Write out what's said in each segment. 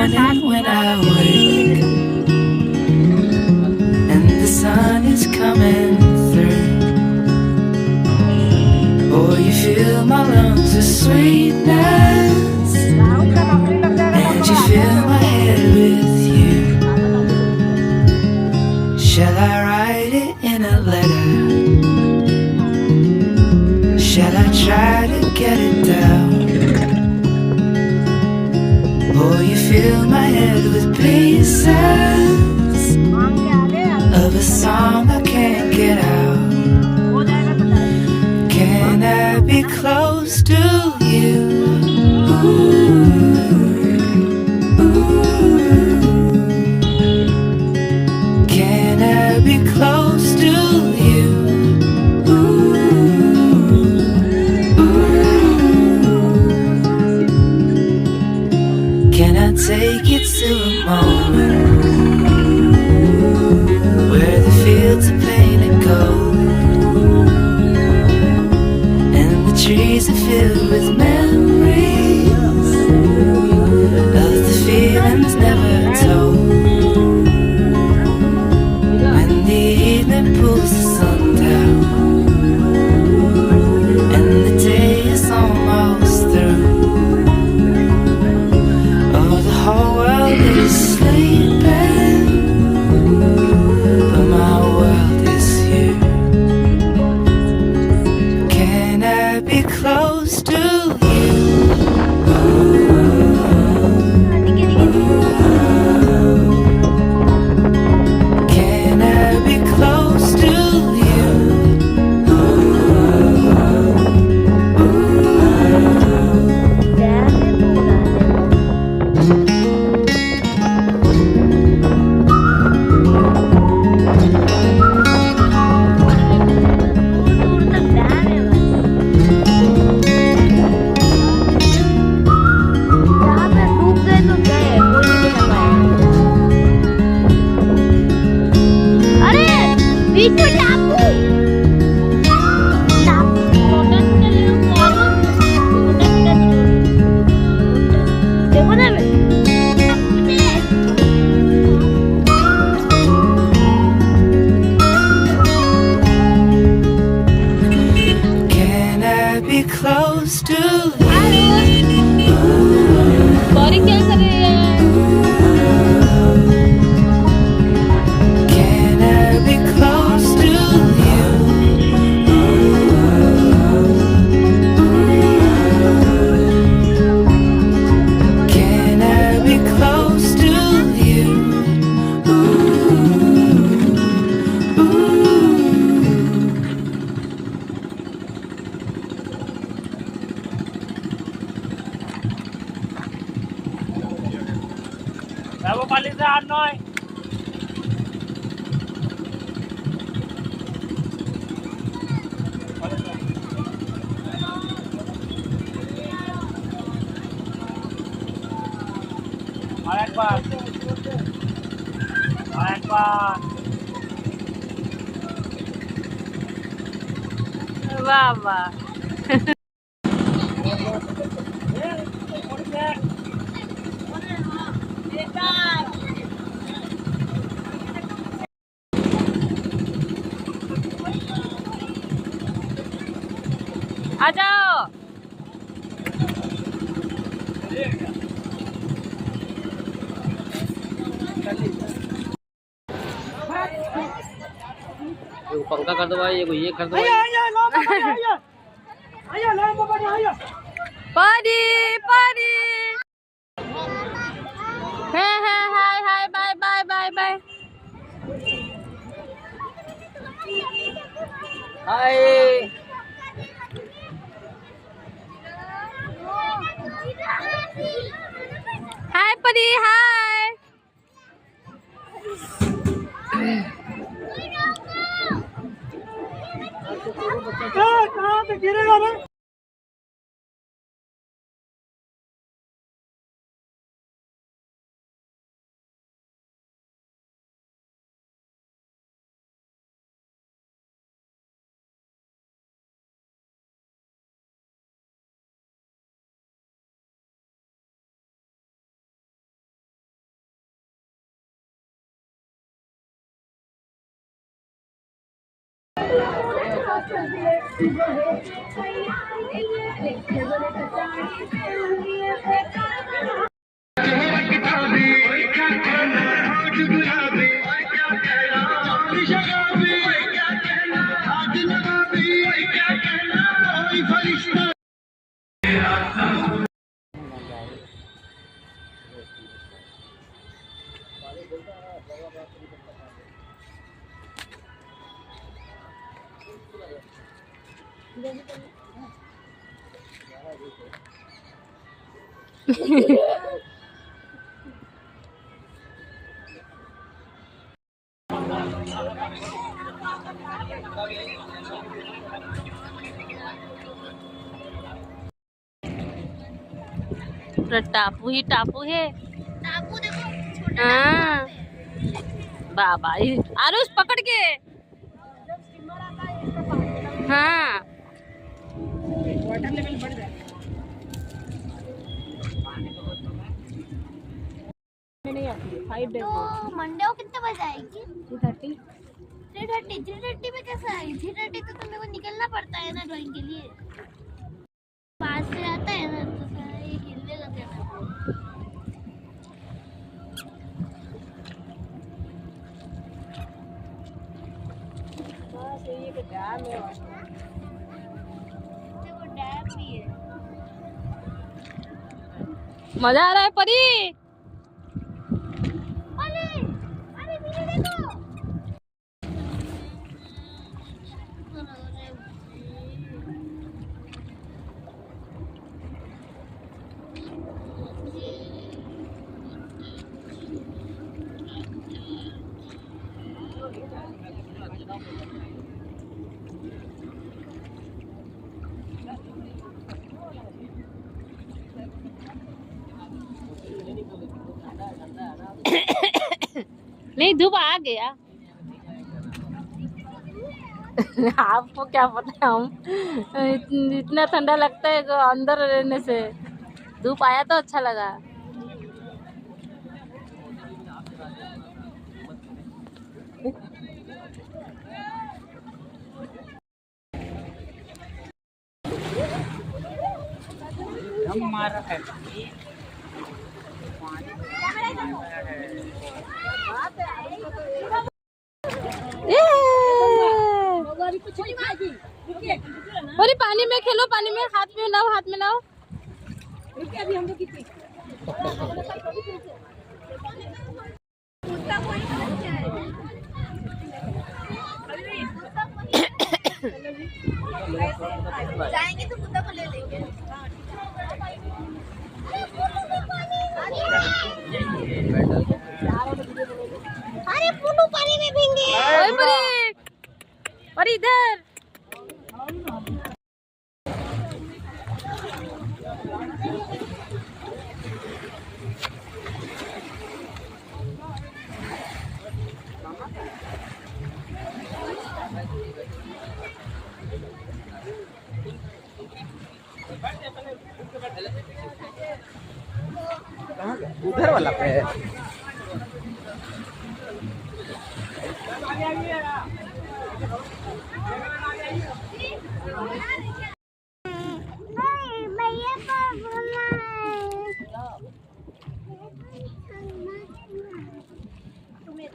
morning when I wake and the sun is coming through. Oh, you fill my lungs with sweetness and you fill my head with you. Shall I write it in a letter? Shall I try to get it down? Oh, you fill my head with pieces of a song I can't get out. Can I be close to you? Ooh, ooh. Can I be close to you? Can I take you to a moment where the fields are painted gold and the trees are filled with memories of the feelings never told? When the evening pulls the sun down and the day is almost through, the whole world is sleeping, but my world is you. Can I be close to you? Can I be close to you? बीच में टापू देखो ना Can I be close to you? Sorry क्या कर रहे हैं Can I be close to you? Can I be close to you? Bago palitan noy. Ayan pa. Ayan pa. वाह वाह आ जाओ एगो पंखा कर दो भाई, एगो ये कर दो भाई। परी परी है hi hi bye bye bye bye hi hi Pari hi कहाँ पे गिरेगा रे? पूरा टापू ही टापू है। टापू देखो, हाँ बाबा, आरुष पकड़ के। हाँ वाटर लेवल बढ़ जाए। नहीं आती है 5 डेज तो मंडे को कितने बजे आएगी? 2:30। 3:30 में कैसे आएगी? 3:30 तो मेरे को निकलना पड़ता है ना ड्राइंग के लिए, पास से आता है ना, तो सारा ये हिलने लग जाता है। बस ये कि डैम है। देखो डैम भी है। मजा आ रहा है परी। अरे अरे पीछे देखो। नहीं धूप आ गया। आपको क्या पता, हम इतना ठंडा लगता है अंदर रहने से। धूप आया तो अच्छा लगा। मार रहा है। अरे पानी में खेलो, पानी में हाथ में लाओ, हाथ में लाओ। अभी हम लोग कितने जाएंगे तो कुत्ता को ले लेंगे। अरे पुन्नू पानी में भींगे। ओए परी, परी इधर। उधर वाला पे है। भैया पर बोलना है।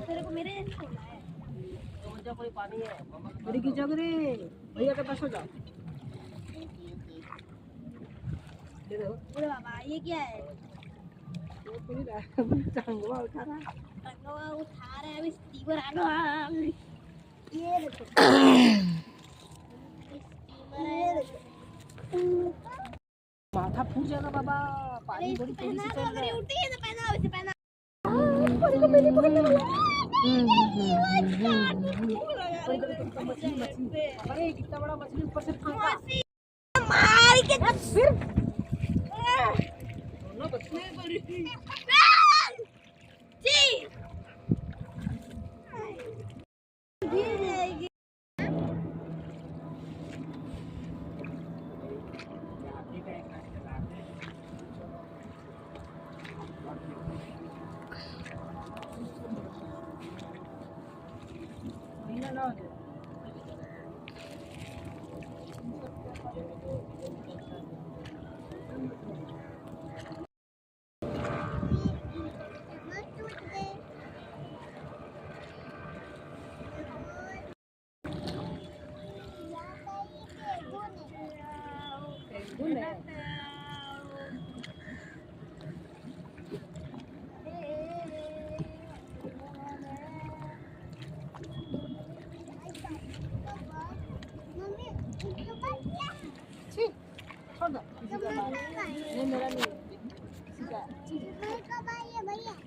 तेरे को मेरे कोई पानी है। अरे की जग रे भैया के पास हो जाओ। ये देखो अरे बाबा ये क्या है? वो पूरी टांगवा उठा रहा है। टंगवा उठा रहा है अभी स्टीमर आना। ये देखो स्टीमर है। माथा फूट जाएगा बाबा, पानी बड़ी तेजी से चल रहा है। उठी है तो पहना, वैसे पहना। अरे कितना बड़ा मछली ऊपर से फेंका। मार के फिर जी गिर जाएगी।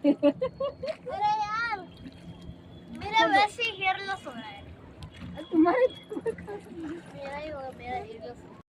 अरे यार मेरा वैसे हेयर लॉस हो रहा है। तुम्हारे मेरा ही होगा, मेरा हेयर लॉस।